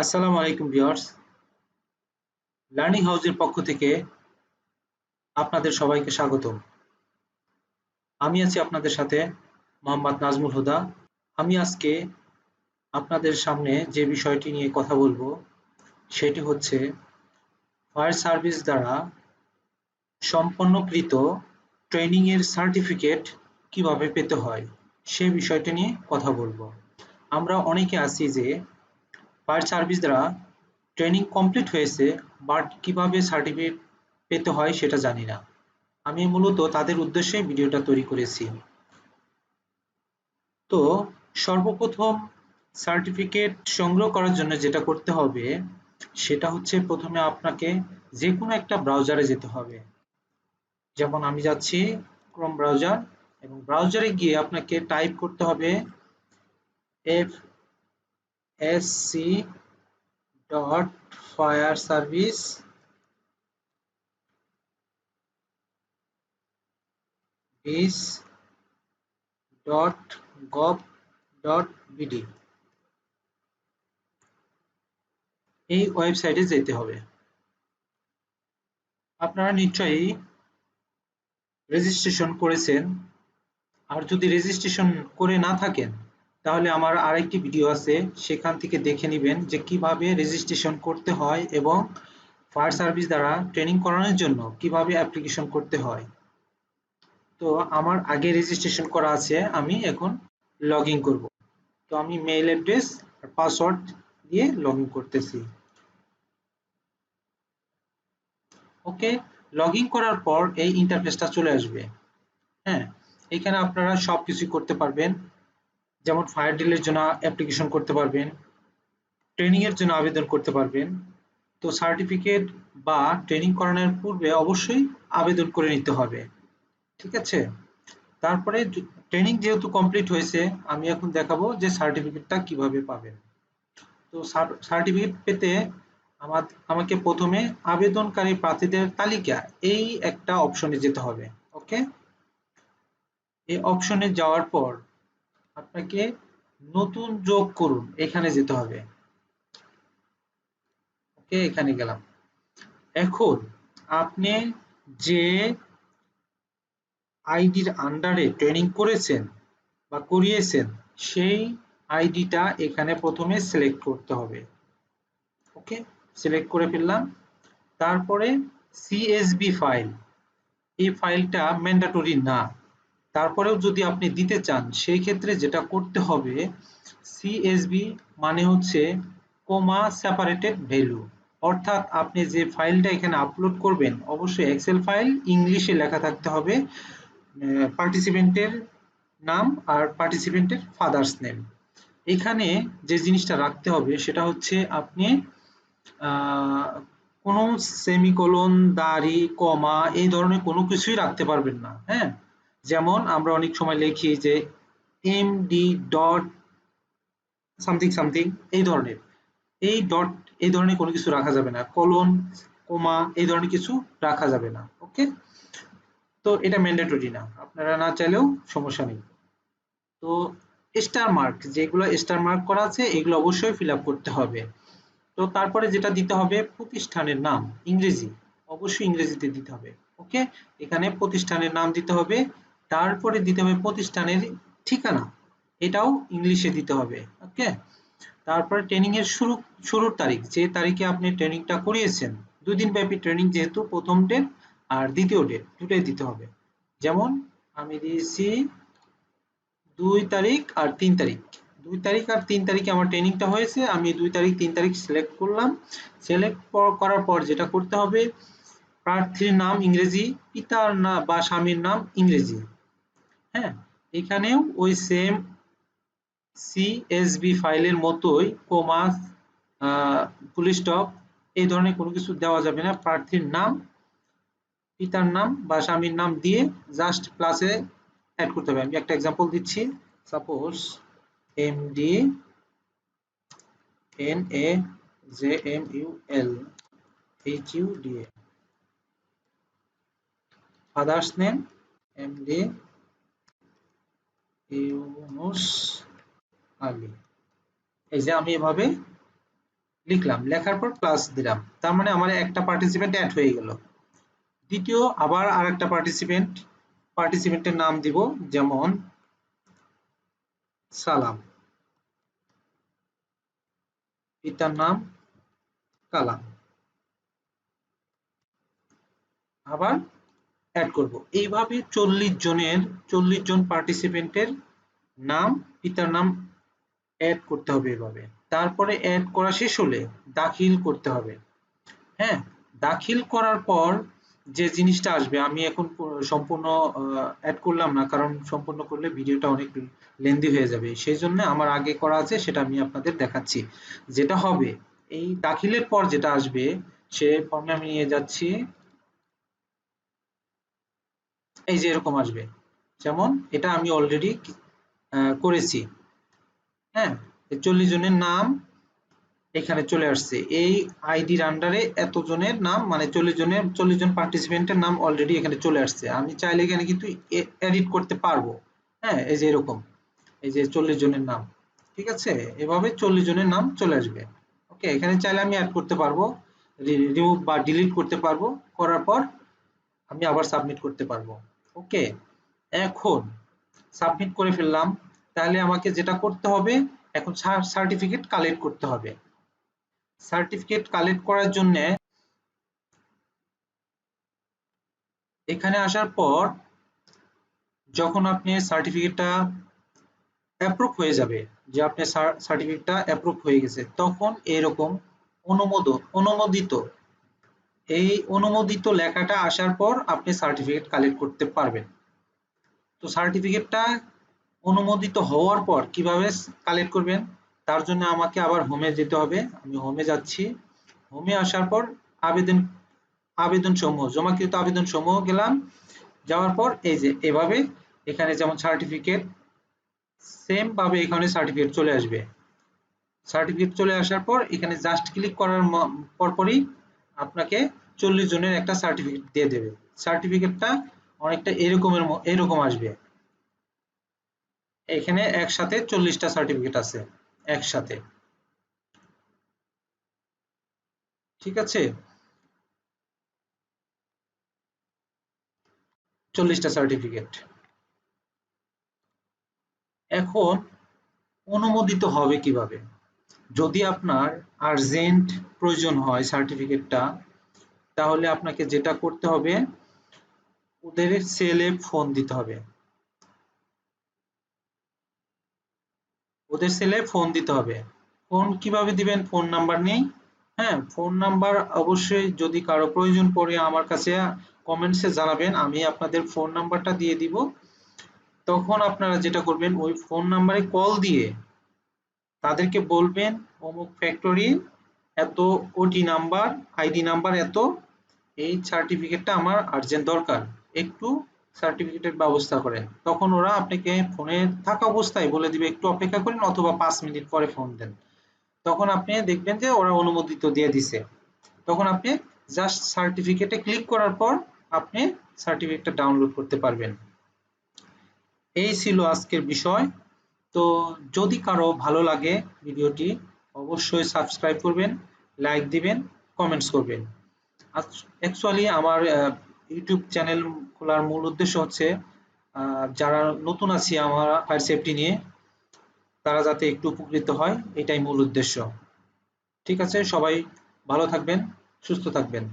আসসালামু আলাইকুম viewers, learning হাউসের পক্ষ থেকে আপনাদের সবাইকে স্বাগতম। আমি আছি আপনাদের সাথে মোহাম্মদ নাজমুল হুদা। আমি আজকে আপনাদের সামনে যে বিষয়টি নিয়ে কথা বলবো সেটি হচ্ছে ফায়ার সার্ভিস দ্বারা সম্পন্নকৃত ট্রেনিং এর সার্টিফিকেট কিভাবে পেতে হয় সে বিষয়টি নিয়ে কথা বলবো। আমরা অনেকে আছি যে ফায়ার সার্ভিস দ্বারা ট্রেনিং কমপ্লিট হয়েছে বাট কিভাবে সার্টিফিকেট পেতে হয় সেটা জানি না। আমি মূলত তাদের উদ্দেশ্যে ভিডিওটা তৈরি করেছি। তো সর্বপ্রথম সার্টিফিকেট সংগ্রহ করার জন্য যেটা করতে হবে সেটা হচ্ছে প্রথমে আপনাকে যে কোনো একটা ব্রাউজারে যেতে হবে। যেমন আমি যাচ্ছি ক্রোম ব্রাউজার, এবং ব্রাউজারে গিয়ে আপনাকে টাইপ করতে হবে fsc.fireservice.gov.bd, এই ওয়েবসাইটে যেতে হবে। আপনারা নিশ্চয়ই রেজিস্ট্রেশন করেছেন, আর যদি রেজিস্ট্রেশন করে না থাকেন তাহলে আমার আরেকটি ভিডিও আছে, সেখান থেকে দেখে নেবেন যে কিভাবে রেজিস্ট্রেশন করতে হয় এবং ফায়ার সার্ভিস দ্বারা ট্রেনিং করানোর জন্য কিভাবে অ্যাপ্লিকেশন করতে হয়। তো আমার আগে রেজিস্ট্রেশন করা আছে, আমি এখন লগ ইন করবো। তো আমি মেইল অ্যাড্রেস আর পাসওয়ার্ড দিয়ে লগ ইন করতেছি। ওকে, লগ ইন করার পর এই ইন্টারফেসটা চলে আসবে। হ্যাঁ, এখানে আপনারা সবকিছু করতে পারবেন, যেমন ফায়ার ডিলের জন্য অ্যাপ্লিকেশন করতে পারবেন, ট্রেনিং এর জন্য আবেদন করতে পারবেন। তো সার্টিফিকেট বা ট্রেনিং করানোর পূর্বে অবশ্যই আবেদন করে নিতে হবে, ঠিক আছে? তারপরে ট্রেনিং যেহেতু কমপ্লিট হয়েছে, আমি এখন দেখাবো যে সার্টিফিকেটটা কিভাবে পাবেন। তো সার্টিফিকেট পেতে আমাকে প্রথমে আবেদনকারী প্রার্থীদের তালিকা এই একটা অপশনে যেতে হবে। ওকে, এই অপশনে যাওয়ার পর আপনাকে নতুন যোগ করুন এখানে যেতে হবে। ওকে, এখানে গেলাম। এখন আপনি যে আইডির আন্ডারে ট্রেনিং করেছেন বা করিয়েছেন সেই আইডিটা এখানে প্রথমে সিলেক্ট করতে হবে। ওকে, সিলেক্ট করে ফেললাম। তারপরে সিএসবি ফাইল, এই ফাইলটা ম্যান্ডেটরি না, তারপরেও যদি আপনি দিতে চান সেই ক্ষেত্রে যেটা করতে হবে, সিএসবি মানে হচ্ছে কমা সেপারেটেড ভ্যালু, অর্থাৎ আপনি যে ফাইলটা এখানে আপলোড করবেন অবশ্যই এক্সেল ফাইল, ইংলিশে লেখা থাকতে হবে পার্টিসিপেন্টের নাম আর পার্টিসিপেন্টের ফাদার্স নেম। এখানে যে জিনিসটা রাখতে হবে সেটা হচ্ছে আপনি কোনো সেমিকোলন, দাড়ি, কমা এই ধরনের কোনো কিছুই রাখতে পারবেন না। হ্যাঁ, যেমন আমরা অনেক সময় লিখি যে এমডি ডট সামথিং সামথিং, এই ধরনের এই ধরনের কোনো কিছু রাখা যাবে না, কলন, কমা এই ধরনের কিছু রাখা যাবে না। ওকে, তো এটা ম্যান্ডেটরি না, আপনারা না চাইলেও সমস্যা নেই। তো স্টার মার্ক, যেগুলো স্টার মার্ক করা আছে এগুলো অবশ্যই ফিল আপ করতে হবে। তো তারপরে যেটা দিতে হবে প্রতিষ্ঠানের নাম, ইংরেজি, অবশ্যই ইংরেজিতে দিতে হবে। ওকে, এখানে প্রতিষ্ঠানের নাম দিতে হবে, তারপরে দিতে হবে প্রতিষ্ঠানের ঠিকানা, এটাও ইংলিশে দিতে হবে। ওকে, তারপরে ট্রেনিং এর শুরুর তারিখ, যে তারিখে আপনি ট্রেনিংটা করিয়েছেন, 2 দিন ব্যাপী ট্রেনিং যেহেতু, প্রথম ডেট আর দ্বিতীয় ডেট দুটোই দিতে হবে। যেমন আমি দিয়েছি 2 তারিখ আর 3 তারিখ, 2 তারিখ আর 3 তারিখে আমার ট্রেনিংটা হয়েছে, আমি 2 তারিখ 3 তারিখ সিলেক্ট করলাম। সিলেক্ট করার পর যেটা করতে হবে, প্রার্থীর নাম ইংরেজি, পিতার নাম বা স্বামীর নাম ইংরেজি। হ্যাঁ, এখানেও ওই সেম সিএসভি ফাইলের মতোই কমা, ফুল স্টপ এই ধরনের কোনো কিছু দেওয়া যাবে না। প্রার্থীর নাম, পিতার নাম বা স্বামীর নাম দিয়ে জাস্ট প্লাসে অ্যাড করতে হবে। আমি একটা এক্সাম্পল দিচ্ছি, suppose MD NAJMULHUDA, father's name MD Yunus Ali. এই যে আমি এভাবে লিখলাম, লেখার পর প্লাস দিলাম, তার মানে আমার একটা পার্টিসিপেন্ট অ্যাড হয়ে গেল। দ্বিতীয় আবার আরেকটা পার্টিসিপেন্টের নাম দিব, যেমন সালাম, পিতার নাম কালাম, আবার অ্যাড করব। এইভাবে 40 জন পার্টিসিপেন্টের নাম, পিতার নাম অ্যাড করতে হবে এভাবে। তারপরে অ্যাড করা শেষ হলে দাখিল করতে হবে। হ্যাঁ, দাখিল করার পর যে জিনিসটা আসবে, আমি এখন সম্পূর্ণ অ্যাড করলাম না, কারণ সম্পূর্ণ করলে ভিডিওটা অনেক লেন্দি হয়ে যাবে, সেই জন্য আমার আগে করা আছে সেটা আমি আপনাদের দেখাচ্ছি। যেটা হবে, এই দাখিলের পর যেটা আসবে, সে ফর্মে আমি নিয়ে যাচ্ছি, এই যে এরকম আসবে, যেমন এটা আমি অলরেডি করেছি। হ্যাঁ, 40 জনের নাম এখানে চলে আসছে, এই আইডির আন্ডারে এত জনের নাম, মানে 40 জন পার্টিসিপেন্টের নাম অলরেডি এখানে চলে আসছে। আমি চাইলে এখানে কিন্তু এডিট করতে পারবো। হ্যাঁ, এই যে এরকম, এই যে 40 জনের নাম, ঠিক আছে, এভাবে 40 জনের নাম চলে আসবে। ওকে, এখানে চাইলে আমি অ্যাড করতে পারবো, রিমুভ বা ডিলিট করতে পারবো, করার পর আমি আবার সাবমিট করতে পারবো। ওকে, এখন সাবমিট করে ফেললাম। তাহলে আমাকে যেটা করতে হবে, এখন সার্টিফিকেট কালেক্ট করতে হবে। সার্টিফিকেট কালেক্ট করার জন্য এখানে আসার পর, যখন আপনি সার্টিফিকেটটা অ্যাপ্রুভ হয়ে যাবে, যে আপনার সার্টিফিকেটটা অ্যাপ্রুভ হয়ে গেছে, তখন এরকম অনুমোদিত, এই অনুমোদিত লেখাটা আসার পর আপনি সার্টিফিকেট কালেক্ট করতে পারবেন। তো সার্টিফিকেটটা অনুমোদিত হওয়ার পর কিভাবে কালেক্ট করবেন, তার জন্য আমাকে আবার হোমে যেতে হবে। আমি হোমে যাচ্ছি, হোমে আসার পর আবেদন সমূহ, জমাকৃত আবেদন সমূহ গেলাম, যাওয়ার পর এই যে এভাবে এখানে যেমন সার্টিফিকেট, সেম ভাবে এখানে সার্টিফিকেট চলে আসবে। সার্টিফিকেট চলে আসার পর এখানে জাস্ট ক্লিক করার পরপরই আপনাকে 40 জনের একটা সার্টিফিকেট দিয়ে দেবে। সার্টিফিকেটটা অনেকটা এরকম আসবে। এখানে একসাথে 40টা সার্টিফিকেট আছে একসাথে, ঠিক আছে, 40টা সার্টিফিকেট। এখন অনুমোদিত হবে কিভাবে? যদি আপনার আর্জেন্ট প্রয়োজন হয় সার্টিফিকেটটা, তাহলে আপনাকে যেটা করতে হবে, ওদের সেলে ফোন দিতে হবে, ওদের সেলে ফোন দিতে হবে। ফোন কিভাবে দিবেন? ফোন নাম্বার নেই। হ্যাঁ, ফোন নাম্বার অবশ্যই, যদি কারো প্রয়োজন পড়ে আমার কাছে কমেন্টসে জানাবেন, আমি আপনাদের ফোন নাম্বারটা দিয়ে দিব। তখন আপনারা যেটা করবেন, ওই ফোন নাম্বারে কল দিয়ে তাদেরকে বলবেন, অমুক ফ্যাক্টরি এত ওটি নাম্বার, আইডি নাম্বার এত, এই সার্টিফিকেটটা আমার আর্জেন্ট দরকার, একটু সার্টিফিকেটের ব্যবস্থা করেন। তখন ওরা আপনাকে ফোনে থাকা অবস্থায় বলে দিবে একটু অপেক্ষা করেন, অথবা 5 মিনিট পরে ফোন দেন। তখন আপনি দেখবেন যে ওরা অনুমোদিত দিয়ে দিছে। তখন আপনি জাস্ট সার্টিফিকেটে ক্লিক করার পর আপনি সার্টিফিকেটটা ডাউনলোড করতে পারবেন। এই ছিল আজকের বিষয়। তো যদি কারো ভালো লাগে ভিডিওটি, অবশ্যই সাবস্ক্রাইব করবেন, লাইক দিবেন, কমেন্টস করবেন। অ্যাকচুয়ালি আমার ইউটিউব চ্যানেল খোলার মূল উদ্দেশ্য হচ্ছে, যারা নতুন আছি আমার ফায়ার সেফটি নিয়ে, তারা যাতে একটু উপকৃত হয়, এটাই মূল উদ্দেশ্য। ঠিক আছে, সবাই ভালো থাকবেন, সুস্থ থাকবেন।